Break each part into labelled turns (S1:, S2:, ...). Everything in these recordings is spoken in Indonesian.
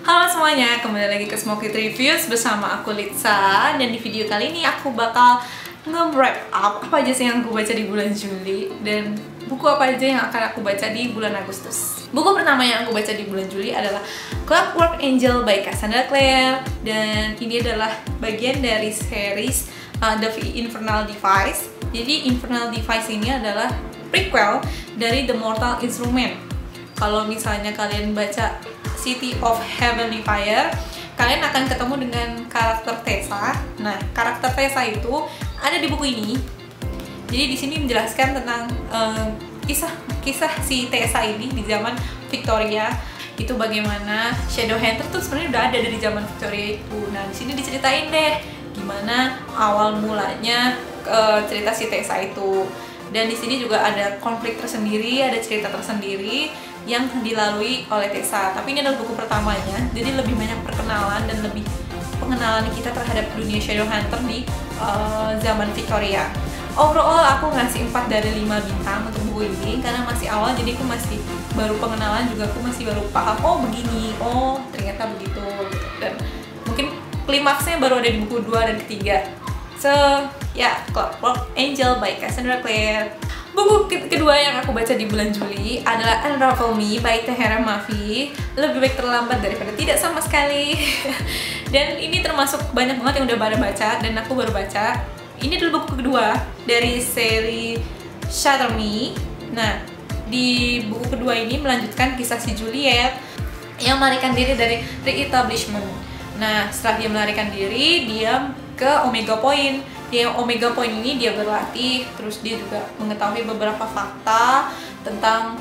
S1: Halo semuanya, kembali lagi ke Smoky Reviews bersama aku Litsa. Dan di video kali ini aku bakal nge-wrap up apa aja sih yang aku baca di bulan Juli dan buku apa aja yang akan aku baca di bulan Agustus. Buku pertama yang aku baca di bulan Juli adalah Clockwork Angel by Cassandra Clare. Dan ini adalah bagian dari series The Infernal Device. Jadi Infernal Device ini adalah prequel dari The Mortal Instrument. Kalau misalnya kalian baca City of Heavenly Fire, kalian akan ketemu dengan karakter Tessa. Nah, karakter Tessa itu ada di buku ini. Jadi di sini menjelaskan tentang kisah si Tessa ini di zaman Victoria. Itu bagaimana Shadowhunter tuh sebenarnya udah ada dari zaman Victoria itu. Nah, di sini diceritain deh gimana awal mulanya cerita si Tessa itu. Dan di sini juga ada konflik tersendiri, ada cerita tersendiri yang dilalui oleh Tessa. Tapi ini adalah buku pertamanya, jadi lebih banyak perkenalan dan lebih pengenalan kita terhadap dunia Shadowhunter di zaman Victoria. Overall aku ngasih 4 dari 5 bintang untuk buku ini karena masih awal, jadi aku masih baru pengenalan juga, aku masih baru paham, oh begini, oh ternyata begitu gitu. Dan mungkin klimaksnya baru ada di buku 2 dan ketiga. So, ya, Clockwork Angel by Cassandra Clare. Buku kedua yang aku baca di bulan Juli adalah Unravel Me by Tahereh Mafi. Lebih baik terlambat daripada tidak sama sekali. Dan ini termasuk banyak banget yang udah pada baca dan aku baru baca. Ini adalah buku kedua dari seri Shatter Me. Nah, di buku kedua ini melanjutkan kisah si Juliet yang melarikan diri dari re-establishment. Nah, setelah dia melarikan diri, dia ke Omega Point. Di Omega Point ini dia berlatih, terus dia juga mengetahui beberapa fakta tentang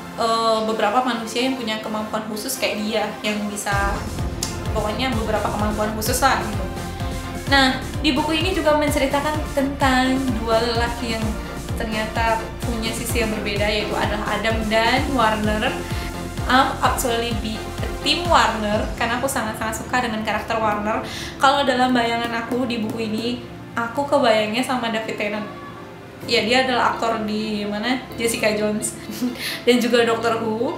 S1: beberapa manusia yang punya kemampuan khusus kayak dia, yang bisa pokoknya beberapa kemampuan khusus lah gitu. Nah, di buku ini juga menceritakan tentang dua lelaki yang ternyata punya sisi yang berbeda, yaitu adalah Adam dan Warner. I'm actually be tim Warner karena aku sangat-sangat suka dengan karakter Warner. Kalau dalam bayangan aku di buku ini, aku kebayangnya sama David Tennant. Ya, dia adalah aktor di mana Jessica Jones dan juga Doctor Who.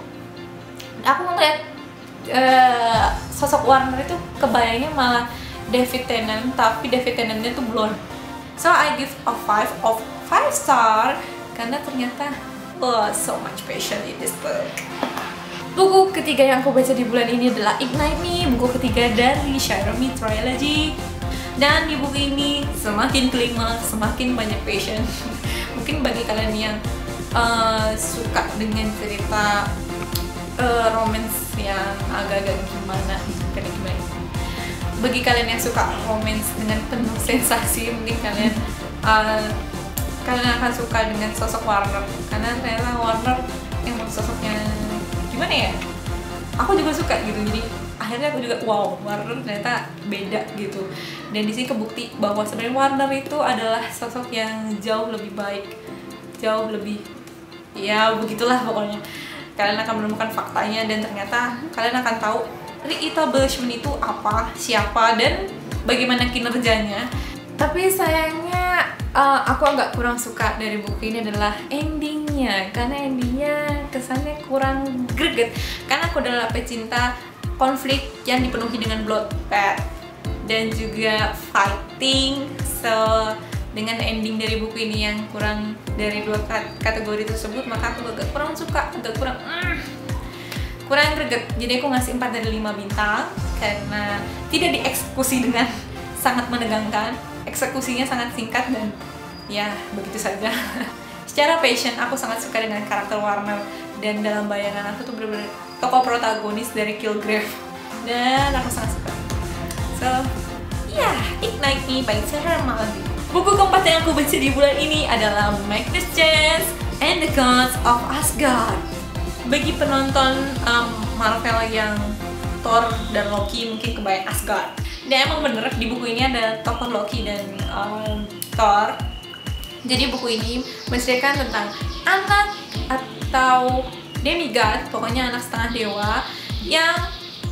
S1: Aku ngeliat sosok Warner itu kebayangnya malah David Tennant, tapi David Tennantnya tuh blonde. So I give a 5 of 5 star karena ternyata so much passion in this book. Buku ketiga yang aku baca di bulan ini adalah Ignite Me, buku ketiga dari Shatter Me Trilogy. Dan di buku ini semakin kelima, semakin banyak passion. Mungkin bagi kalian yang suka dengan cerita romance yang agak-agak gimana, bagi kalian yang suka romance dengan penuh sensasi, mungkin kalian akan suka dengan sosok Warner. Karena ternyata Warner yang sosoknya gimana ya, aku juga suka gitu. Jadi akhirnya aku juga wow, Warner ternyata beda gitu. Dan di sini kebukti bahwa sebenarnya Warner itu adalah sosok yang jauh lebih baik, jauh lebih, ya begitulah pokoknya. Kalian akan menemukan faktanya dan ternyata kalian akan tahu re-establishment itu apa, siapa, dan bagaimana kinerjanya. Tapi sayangnya aku agak kurang suka dari buku ini adalah endingnya, karena endingnya kesannya kurang greget. Karena aku adalah pecinta konflik yang dipenuhi dengan bloodbath dan juga fighting. So dengan ending dari buku ini yang kurang dari 2 kategori tersebut, maka aku agak kurang suka, agak kurang greget. Jadi aku ngasih 4 dari 5 bintang karena tidak dieksekusi dengan sangat menegangkan. Eksekusinya sangat singkat dan ya begitu saja. Secara passion aku sangat suka dengan karakter Warner, dan dalam bayangan aku tuh bener-bener tokoh protagonis dari Kilgrave dan aku sangat suka. So yeah, Ignite Me by Tahereh Mafi. Buku keempat yang aku baca di bulan ini adalah Magnus Chance and the Gods of Asgard. Bagi penonton Marvel yang Thor dan Loki mungkin kebayang Asgard. Dan emang bener di buku ini ada tokoh Loki dan Thor. Jadi buku ini menceritakan tentang anak atau demigod, pokoknya anak setengah dewa yang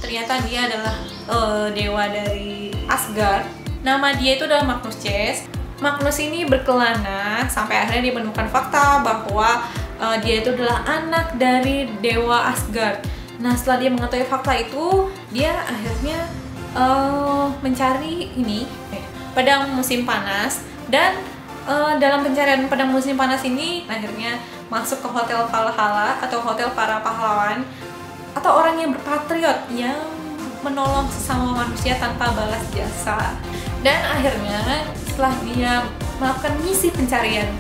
S1: ternyata dia adalah dewa dari Asgard. Nama dia itu adalah Magnus Chance. Magnus ini berkelana sampai akhirnya dia menemukan fakta bahwa dia itu adalah anak dari dewa Asgard. Nah, setelah dia mengetahui fakta itu, dia akhirnya mencari ini pedang musim panas, dan dalam pencarian pedang musim panas ini akhirnya masuk ke hotel Valhalla atau hotel para pahlawan atau orang yang berpatriot yang menolong sesama manusia tanpa balas jasa. Dan akhirnya setelah dia melakukan misi pencarian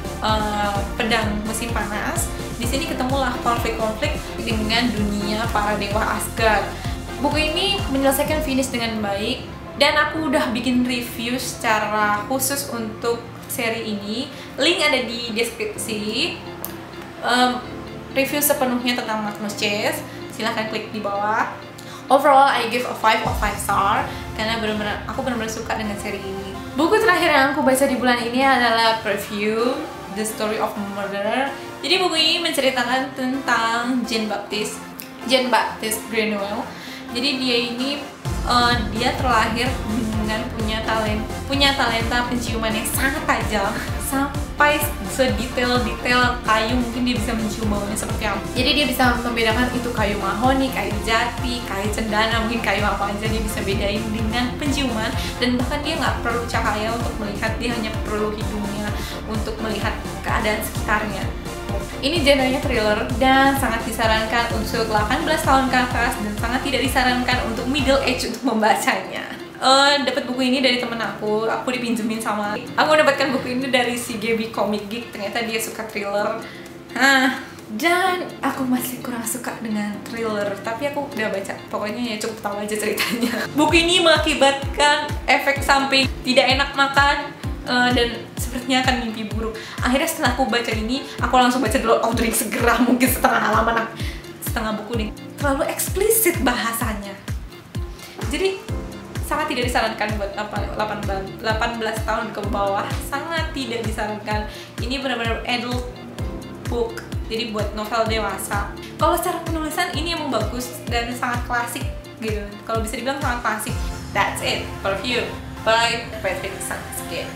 S1: pedang musim panas, di sini ketemulah konflik-konflik dengan dunia para dewa Asgard. Buku ini menyelesaikan finish dengan baik, dan aku udah bikin review secara khusus untuk seri ini. Link ada di deskripsi. Review sepenuhnya tentang Magnus Chase, silahkan klik di bawah. Overall, I give a 5 of 5 star karena aku benar-benar suka dengan seri ini. Buku terakhir yang aku baca di bulan ini adalah Perfume, The Story of Murder. Jadi buku ini menceritakan tentang Jean Baptiste Grenouille. Jadi dia ini dia terlahir dengan punya talenta penciuman yang sangat tajam, sampai sedetail-detail kayu mungkin dia bisa mencium baunya seperti apa. Jadi dia bisa membedakan itu kayu mahoni, kayu jati, kayu cendana, mungkin kayu apa aja dia bisa bedain dengan penciuman. Dan bahkan dia nggak perlu cahaya untuk melihat, dia hanya perlu hidungnya untuk melihat keadaan sekitarnya. Ini genrenya thriller dan sangat disarankan untuk 18 tahun ke atas, dan sangat tidak disarankan untuk middle age untuk membacanya. Dapat buku ini dari temen aku dipinjemin sama. Aku mendapatkan buku ini dari si Gaby Comic Geek, ternyata dia suka thriller. Dan aku masih kurang suka dengan thriller, tapi aku udah baca. Pokoknya ya cukup tahu aja ceritanya. Buku ini mengakibatkan efek samping tidak enak makan, dan sepertinya akan mimpi buruk. Akhirnya setelah aku baca ini, aku langsung baca The Lord of the Rings segera, mungkin setengah halaman, setengah buku nih. Terlalu eksplisit bahasanya. Jadi sangat tidak disarankan buat 18 tahun ke bawah, sangat tidak disarankan. Ini benar-benar adult book, jadi buat novel dewasa. Kalau secara penulisan ini emang bagus dan sangat klasik gitu. Kalau bisa dibilang sangat klasik. That's it, Perfume by Patrick Susskind.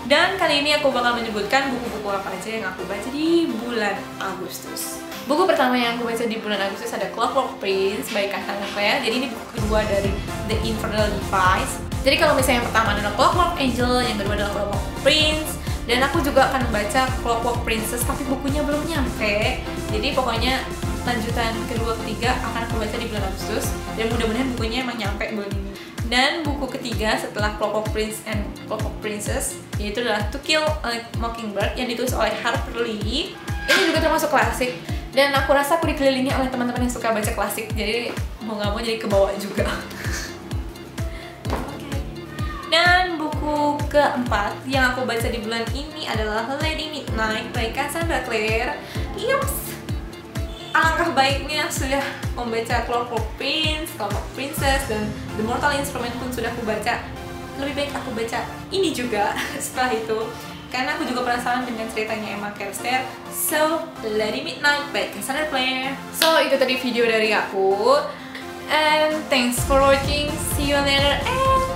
S1: Dan kali ini aku bakal menyebutkan buku-buku apa aja yang aku baca di bulan Agustus. Buku pertama yang aku baca di bulan Agustus ada Clockwork Prince by Cassandra Clare. Jadi ini buku kedua dari The Infernal Device. Jadi kalau misalnya yang pertama adalah Clockwork Angel, yang kedua adalah Clockwork Prince. Dan aku juga akan membaca Clockwork Princess, tapi bukunya belum nyampe. Jadi pokoknya lanjutan kedua ketiga akan aku baca di bulan Agustus, dan mudah-mudahan bukunya emang nyampe bulan ini. Dan buku ketiga setelah Clockwork Prince and Clockwork Princess yaitu adalah To Kill a Mockingbird yang ditulis oleh Harper Lee. Ini juga termasuk klasik, dan aku rasa aku dikelilingi oleh teman-teman yang suka baca klasik, jadi mau gak mau jadi kebawa juga. Dan buku keempat yang aku baca di bulan ini adalah Lady Midnight by Cassandra Clare. Yups, alangkah baiknya sudah membaca Clockwork Prince, Clockwork Princess, dan The Mortal Instrument pun sudah aku baca. Lebih baik aku baca ini juga setelah itu, karena aku juga penasaran dengan ceritanya Emma Kerster. So, Lady Midnight by Cassandra Clare. So, itu tadi video dari aku. And thanks for watching. See you later and